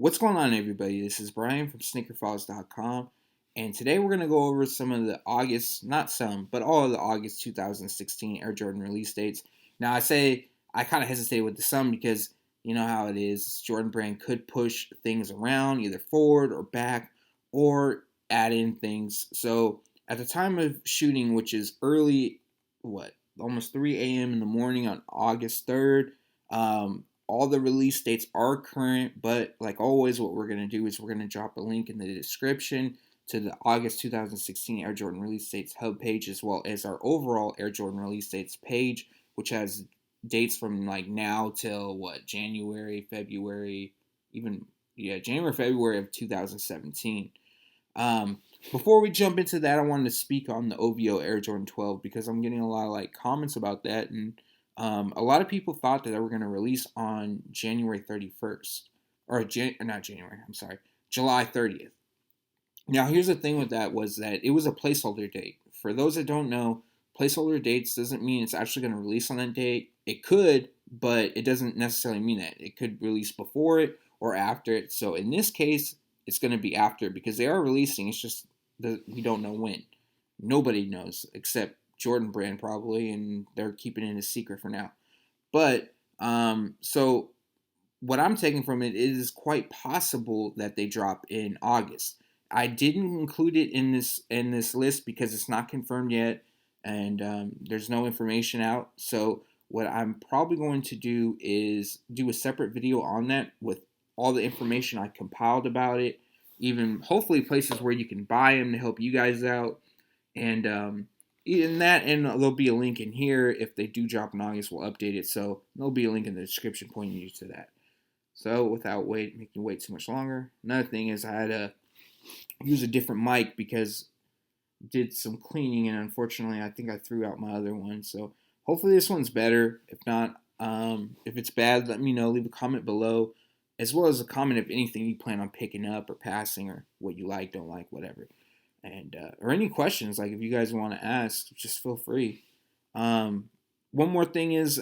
What's going on, everybody? This is Brian from SneakerFiles.com, and today we're going to go over some of the August, not some, but all of the August 2016 Air Jordan release dates. Now, I kind of hesitated with the some because you know how it is. Jordan Brand could push things around, either forward or back, or add in things. So, at the time of shooting, which is early, almost 3 a.m. in the morning on August 3rd, all the release dates are current, but like always, what we're going to do is we're going to drop a link in the description to the August 2016 Air Jordan release dates hub page, as well as our overall Air Jordan release dates page, which has dates from like now till January, February, January, February of 2017. Um, Before we jump into that, I wanted to speak on the OVO Air Jordan 12 because I'm getting a lot of comments about that, and a lot of people thought that they were going to release on January 31st, or not January. I'm sorry, July 30th. Now, here's the thing with that was that it was a placeholder date. For those that don't know, placeholder dates doesn't mean it's actually going to release on that date. It could, but it doesn't necessarily mean that. It could release before it or after it. So in this case, it's going to be after because they are releasing. It's just that we don't know when. Nobody knows except Jordan Brand probably, and they're keeping it a secret for now. But so what I'm taking from it is quite possible that they drop in August. I didn't include it in this list because it's not confirmed yet, and there's no information out. So what I'm probably going to do is do a separate video on that with all the information I compiled about it, even hopefully places where you can buy them to help you guys out, and in that, and there'll be a link in here if they do drop in August. We'll update it, so there'll be a link in the description pointing you to that. So without making you wait too much longer, another thing is I had to use a different mic because I did some cleaning, and unfortunately I think I threw out my other one. So hopefully this one's better. If not, if it's bad, let me know. Leave a comment below, as well as a comment of anything you plan on picking up or passing, or what you like, don't like, whatever. And or any questions, like if you guys want to ask, just feel free. One more thing is,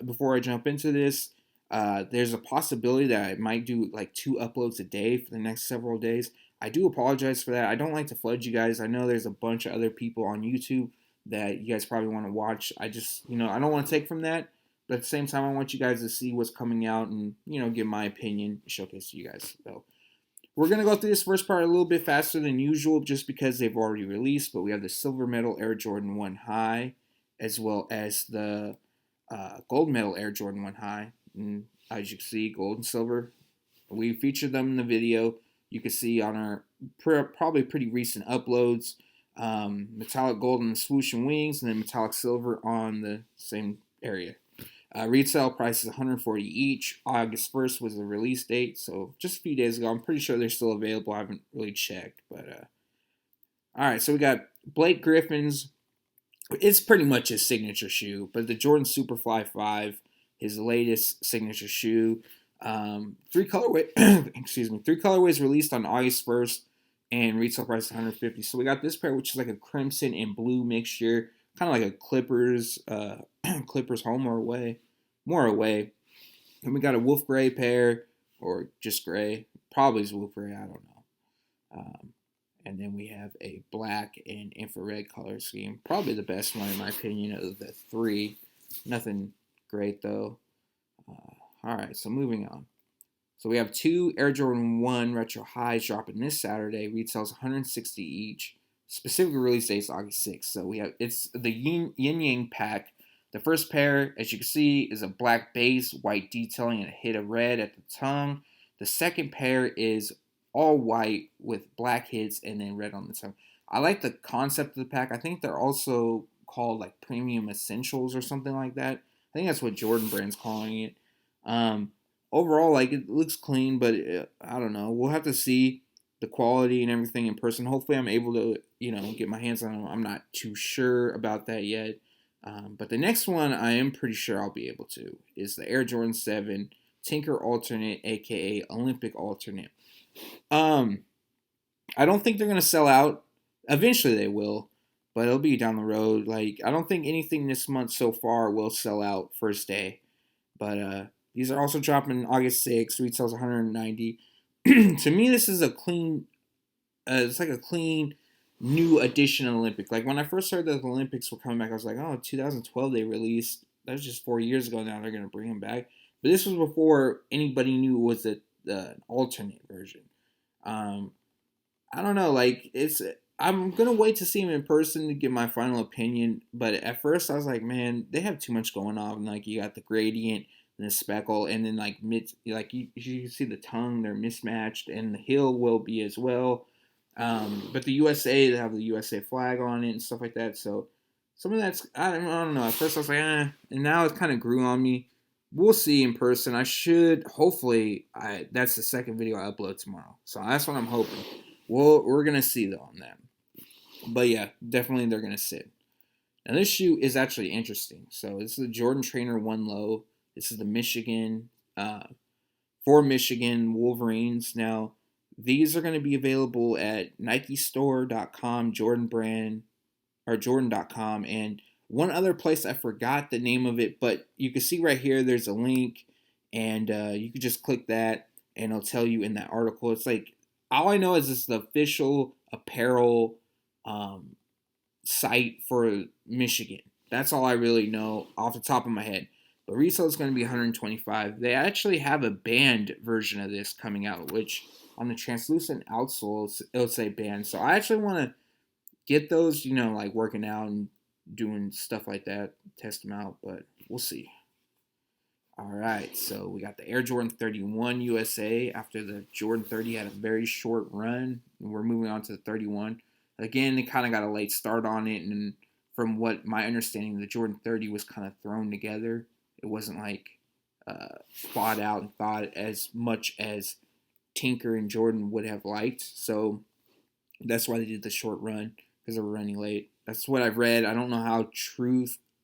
before I jump into this, there's a possibility that I might do like 2 uploads a day for the next several days. I do apologize for that. I don't like to flood you guys. I know there's a bunch of other people on YouTube that you guys probably want to watch. I just, I don't want to take from that. But at the same time, I want you guys to see what's coming out and, give my opinion, showcase to you guys. So we're going to go through this first part a little bit faster than usual just because they've already released. But we have the silver medal Air Jordan 1 High, as well as the gold medal Air Jordan 1 High. And as you can see, gold and silver. We featured them in the video. You can see on our probably pretty recent uploads. Metallic gold on the swoosh and wings, and then metallic silver on the same area. Retail price is $140 each. August 1st was the release date, so just a few days ago. I'm pretty sure they're still available. I haven't really checked, but all right. So we got Blake Griffin's. It's pretty much his signature shoe, but the Jordan Superfly 5, his latest signature shoe. Three colorways released on August 1st, and retail price is $150. So we got this pair, which is like a crimson and blue mixture, kind of like a Clippers home or away, more away. And we got a wolf gray pair, or just gray, probably is wolf gray, I don't know. And then we have a black and infrared color scheme, probably the best one in my opinion of the 3. Nothing great though. All right, so moving on. So we have 2 Air Jordan 1 Retro Highs dropping this Saturday. Retails $160 each. Specific release date is August 6th. So it's the Yin Yang pack. The first pair, as you can see, is a black base, white detailing, and a hit of red at the tongue. The second pair is all white with black hits and then red on the tongue. I like the concept of the pack. I think they're also called like Premium Essentials or something like that. I think that's what Jordan Brand's calling it. Overall, like, it looks clean, but I don't know. We'll have to see the quality and everything in person. Hopefully I'm able to, get my hands on them. I'm not too sure about that yet. But the next one I am pretty sure I'll be able to is the Air Jordan 7 Tinker Alternate, a.k.a. Olympic Alternate. I don't think they're going to sell out. Eventually they will, but it'll be down the road. Like, I don't think anything this month so far will sell out first day. But these are also dropping August 6th. Retails $190. To me, this is a clean. It's like a clean new edition of Olympic. Like when I first heard that the Olympics were coming back, I was like, oh, 2012 they released. That was just 4 years ago. Now they're gonna bring them back. But this was before anybody knew it was the alternate version. Um, I don't know. Like it's. I'm gonna wait to see him in person to give my final opinion. But at first, I was like, man, they have too much going on. Like you got the gradient and the speckle, and then like you can see the tongue, they're mismatched, and the heel will be as well. But the USA, they have the USA flag on it and stuff like that. So some of that's I don't know. At first, I was like, and now it kind of grew on me. We'll see in person. I should hopefully. That's the second video I upload tomorrow, so that's what I'm hoping. Well, we're gonna see though on that. But yeah, definitely they're gonna sit. Now this shoe is actually interesting. So this is the Jordan Trainer One Low. This is the Michigan for Michigan Wolverines. Now these are going to be available at NikeStore.com, Jordan brand or Jordan.com, and one other place I forgot the name of it, but you can see right here. There's a link, and you can just click that, and it'll tell you in that article. It's like all I know is it's the official apparel um, site for Michigan. That's all I really know off the top of my head. But retail is going to be 125. They actually have a band version of this coming out, which on the translucent outsole it'll say band. So I actually want to get those, like working out and doing stuff like that, test them out. But we'll see. All right, so we got the Air Jordan 31 USA after the Jordan 30 had a very short run. We're moving on to the 31. Again, they kind of got a late start on it, and from what my understanding, the Jordan 30 was kind of thrown together. It wasn't like thought out and thought as much as Tinker and Jordan would have liked. So that's why they did the short run, because they were running late. That's what I've read. I don't know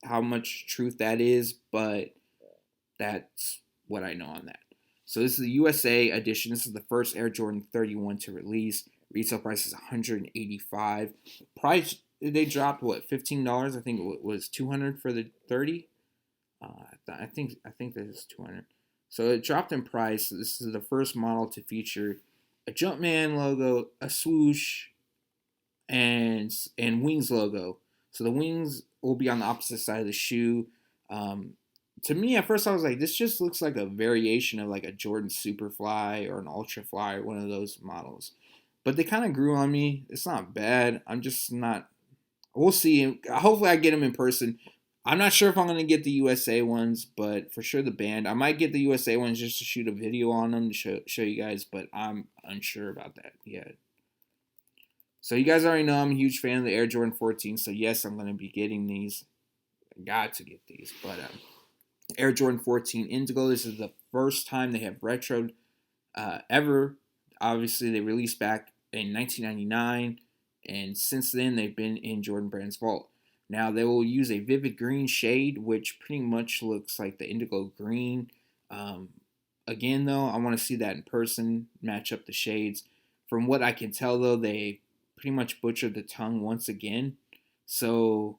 how much truth that is, but that's what I know on that. So this is the USA edition. This is the first Air Jordan 31 to release. Retail price is $185. Price they dropped what, $15? I think it was $200 for the 30. I think this is $200. So it dropped in price. This is the first model to feature a Jumpman logo, a swoosh, and wings logo. So the wings will be on the opposite side of the shoe. To me, at first, I was like, this just looks like a variation of like a Jordan Superfly or an Ultrafly or one of those models. But they kind of grew on me. It's not bad. I'm just not. We'll see. Hopefully, I get them in person. I'm not sure if I'm going to get the USA ones, but for sure the band. I might get the USA ones just to shoot a video on them to show you guys, but I'm unsure about that yet. So you guys already know I'm a huge fan of the Air Jordan 14, so yes, I'm going to be getting these. I got to get these, but Air Jordan 14 Indigo. This is the first time they have retroed ever. Obviously, they released back in 1999, and since then they've been in Jordan Brand's vault. Now they will use a vivid green shade, which pretty much looks like the indigo green. Again, though, I want to see that in person, match up the shades. From what I can tell, though, they pretty much butchered the tongue once again. So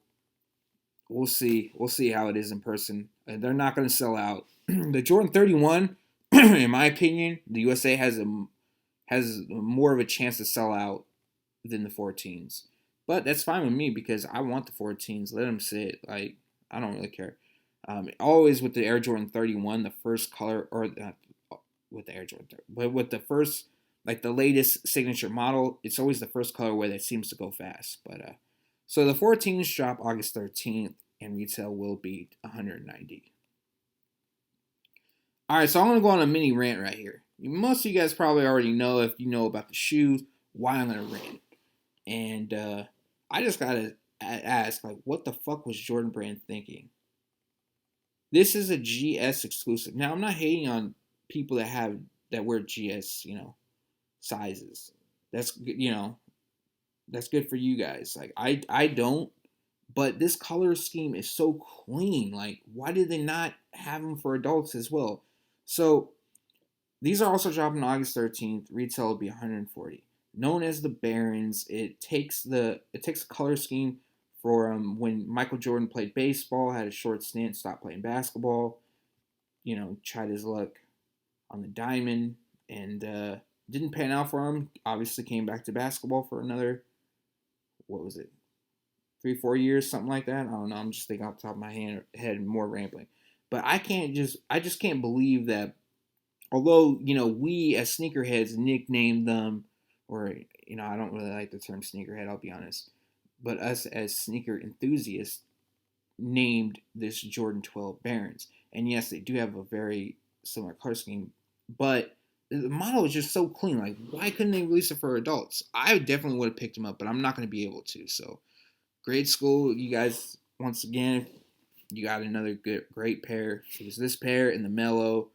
we'll see. We'll see how it is in person. They're not going to sell out. The Jordan 31, in my opinion, the USA has more of a chance to sell out than the 14s. But that's fine with me because I want the 14s. Let them sit. Like, I don't really care. Always with the Air Jordan 31, the first color, or not with the Air Jordan 30, but with the first, like the latest signature model, it's always the first colorway that seems to go fast. But so the 14s drop August 13th, and retail will be $190. All right, so I'm gonna go on a mini rant right here. Most of you guys probably already know, if you know about the shoes, why I'm gonna rant. And I just gotta ask, like, what the fuck was Jordan Brand thinking? This is a GS exclusive. Now, I'm not hating on people that wear GS, sizes. That's that's good for you guys. Like, I don't, but this color scheme is so clean. Like, why did they not have them for adults as well? So these are also dropping August 13th. Retail will be $140. Known as the Barons, it takes a color scheme from when Michael Jordan played baseball, had a short stint, stopped playing basketball, tried his luck on the diamond, and Didn't pan out for him. Obviously, came back to basketball for another, what was it, 3 4 years, something like that. I don't know. I'm just thinking off the top of my head, more rambling. But I just can't believe that. Although we as sneakerheads nicknamed them, or I don't really like the term sneakerhead. I'll be honest. But us as sneaker enthusiasts named this Jordan 12 Barons. And yes, they do have a very similar color scheme, but the model is just so clean. Like, why couldn't they release it for adults? I definitely would have picked them up, but I'm not going to be able to. So, grade school, you guys, once again, you got another great pair. It was this pair and the Mellow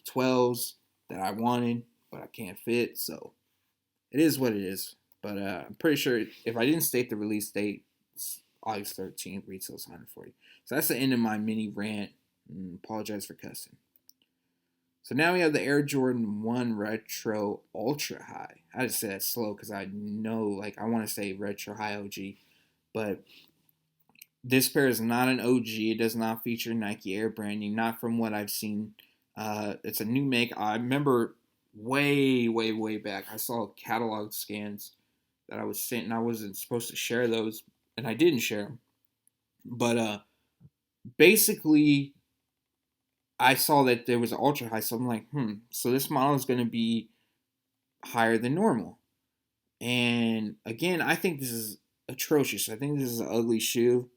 12s that I wanted, but I can't fit. So, it is what it is. But I'm pretty sure if I didn't state the release date, it's August 13th, retails 140. So that's the end of my mini rant. Apologize for cussing. So now we have the Air Jordan 1 Retro Ultra High. I just say that slow because I know, like, I want to say Retro High OG. But this pair is not an OG. It does not feature Nike Air branding, not from what I've seen. It's a new make. I remember way, way, way back, I saw catalog scans that I was sent, and I wasn't supposed to share those, and I didn't share them. But basically, I saw that there was an ultra high, so I'm like, so this model is going to be higher than normal. And again, I think this is atrocious. I think this is an ugly shoe.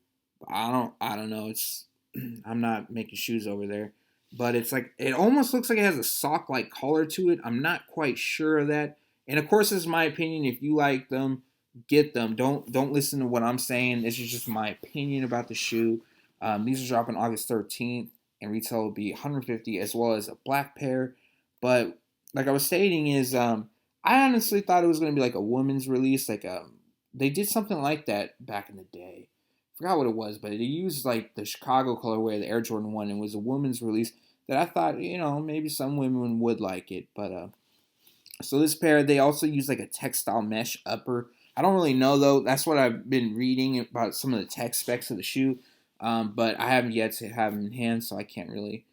I don't know. It's I'm not making shoes over there, but it's like it almost looks like it has a sock like collar to it. I'm not quite sure of that. And of course, this is my opinion. If you like them, get them. Don't listen to what I'm saying. This is just my opinion about the shoe. These are dropping August 13th, and retail will be 150 as well as a black pair. But like I was stating, is I honestly thought it was going to be like a women's release. Like they did something like that back in the day. Forgot what it was, but they used like the Chicago colorway, the Air Jordan 1, and it was a women's release that I thought, maybe some women would like it. But so this pair, they also use like a textile mesh upper. I don't really know though. That's what I've been reading about some of the tech specs of the shoe. But I haven't yet to have them in hand, so I can't really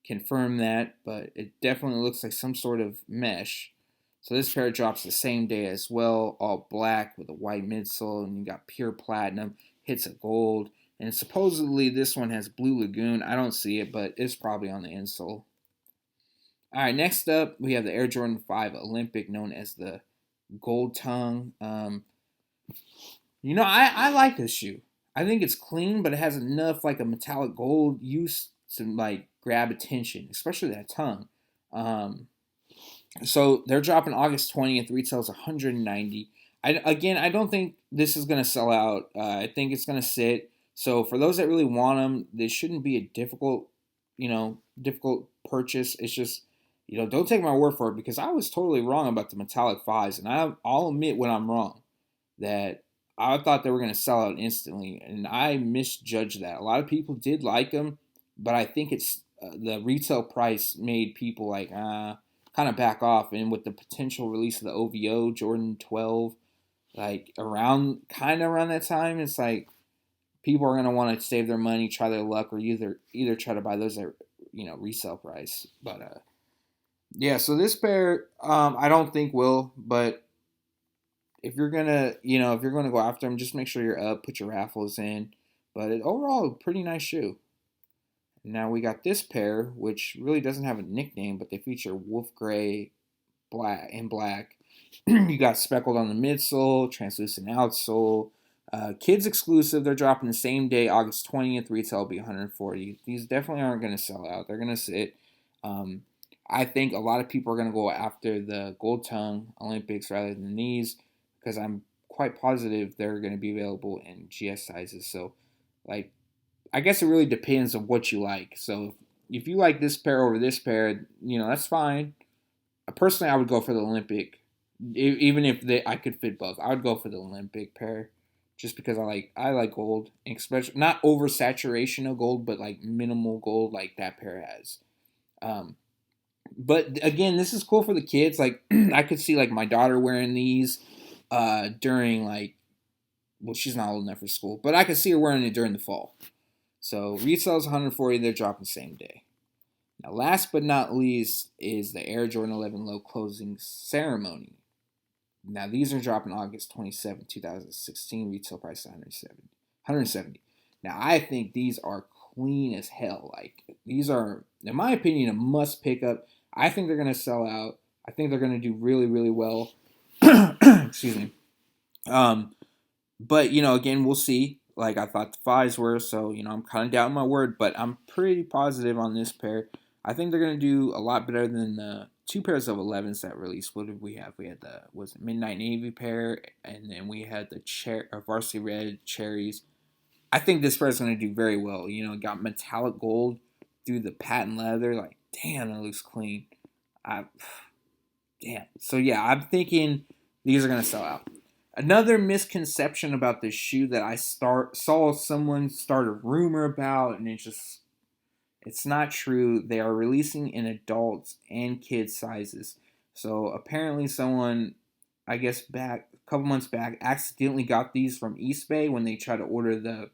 confirm that. But it definitely looks like some sort of mesh. So this pair drops the same day as well, all black with a white midsole, and you got pure platinum, hits of gold, and supposedly this one has blue lagoon. I don't see it, but it's probably on the insole. All right, next up we have the Air Jordan 5 Olympic, known as the Gold Tongue. I like this shoe. I think it's clean, but it has enough like a metallic gold use to like grab attention, especially that tongue. Um, so they're dropping August 20th. Retails 190. I don't think this is gonna sell out. I think it's gonna sit. So for those that really want them, this shouldn't be a difficult purchase. It's just, don't take my word for it because I was totally wrong about the metallic fives, and I'll admit when I'm wrong that I thought they were gonna sell out instantly, and I misjudged that. A lot of people did like them, but I think it's the retail price made people like kind of back off. And with the potential release of the OVO Jordan 12, like around that time, it's like people are gonna want to save their money, try their luck, or either try to buy those at resale price. But yeah, so this pair I don't think will, but if you're gonna go after them, just make sure you're up, put your raffles in. But overall, pretty nice shoe. Now we got this pair, which really doesn't have a nickname, but they feature wolf gray, black. You got speckled on the midsole, translucent outsole. Kids exclusive. They're dropping the same day, August 20th. Retail will be 140. These definitely aren't going to sell out. They're going to sit. I think a lot of people are going to go after the Gold Tongue Olympics rather than these because I'm quite positive they're going to be available in GS sizes. So, like, I guess it really depends on what you like. So if you like this pair over this pair, that's fine. Personally, I would go for the Olympic, even if I could fit both. I would go for the Olympic pair, just because I like gold, especially not oversaturation of gold, but like minimal gold, like that pair has. But again, this is cool for the kids. Like I could see like my daughter wearing these during well, she's not old enough for school, but I could see her wearing it during the fall. So retail is 140. They're dropping same day. Now, last but not least is the Air Jordan 11 Low closing ceremony. Now, these are dropping August 27, 2016, retail price 170. Now, I think these are clean as hell. Like, these are, in my opinion, a must pick up. I think they're going to sell out. I think they're going to do really, really well. Excuse me. But, again, we'll see. Like I thought the fives were, so, I'm kind of doubting my word, but I'm pretty positive on this pair. I think they're going to do a lot better than the two pairs of 11s that released. What did we have? We had the, Midnight Navy pair, and then we had the Varsity Red Cherries. I think this pair is going to do very well. Got metallic gold through the patent leather. Like, damn, that looks clean. Damn. So, yeah, I'm thinking these are going to sell out. Another misconception about this shoe that I saw someone start a rumor about, and it's not true. They are releasing in adults and kids sizes. So apparently someone, I guess a couple months back, accidentally got these from eBay when they tried to order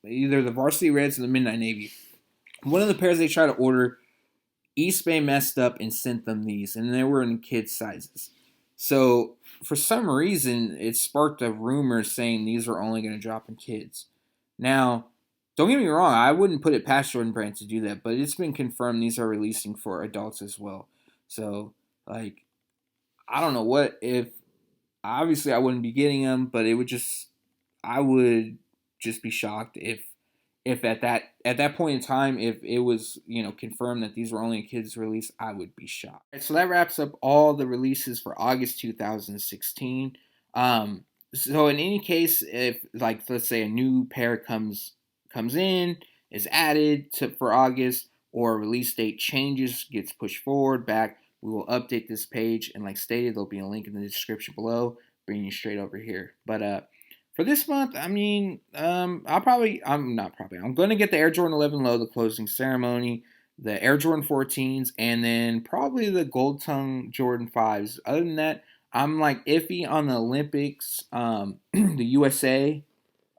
either the Varsity Reds or the Midnight Navy. One of the pairs they tried to order, eBay messed up and sent them these, and they were in kids sizes. So for some reason, it sparked a rumor saying these are only going to drop in kids. Now, don't get me wrong, I wouldn't put it past Jordan Brand to do that, but it's been confirmed these are releasing for adults as well. So, like, I don't know what if. Obviously, I wouldn't be getting them, but I would just be shocked if at that point in time, if it was confirmed that these were only a kids release, I would be shocked. All right, so that wraps up all the releases for August 2016. So in any case, if like let's say a new pair comes in, is added for August, or a release date changes, gets pushed forward, back, we will update this page, and like stated, there'll be a link in the description below, bringing you straight over here. But for this month, I mean, I'm going to get the Air Jordan 11 Low, the closing ceremony, the Air Jordan 14s, and then probably the Gold Tongue Jordan 5s. Other than that, I'm like iffy on the Olympics, the USA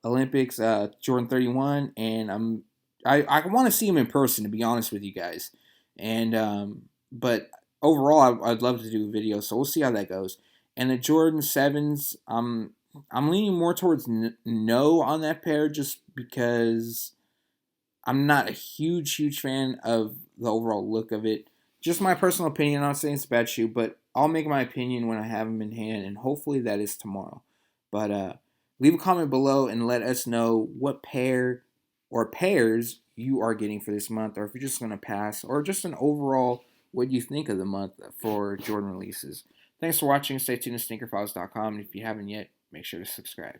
Olympics, Jordan 31, and I want to see him in person, to be honest with you guys. And but overall, I'd love to do a video, so we'll see how that goes. And the Jordan 7s, I'm leaning more towards no on that pair, just because I'm not a huge fan of the overall look of it. Just my personal opinion. I'm not saying it's a bad shoe, but I'll make my opinion when I have them in hand, and hopefully that is tomorrow. But leave a comment below and let us know what pair or pairs you are getting for this month, or if you're just going to pass, or just an overall what you think of the month for Jordan releases. Thanks for watching. Stay tuned to SneakerFiles.com, and if you haven't yet, make sure to subscribe.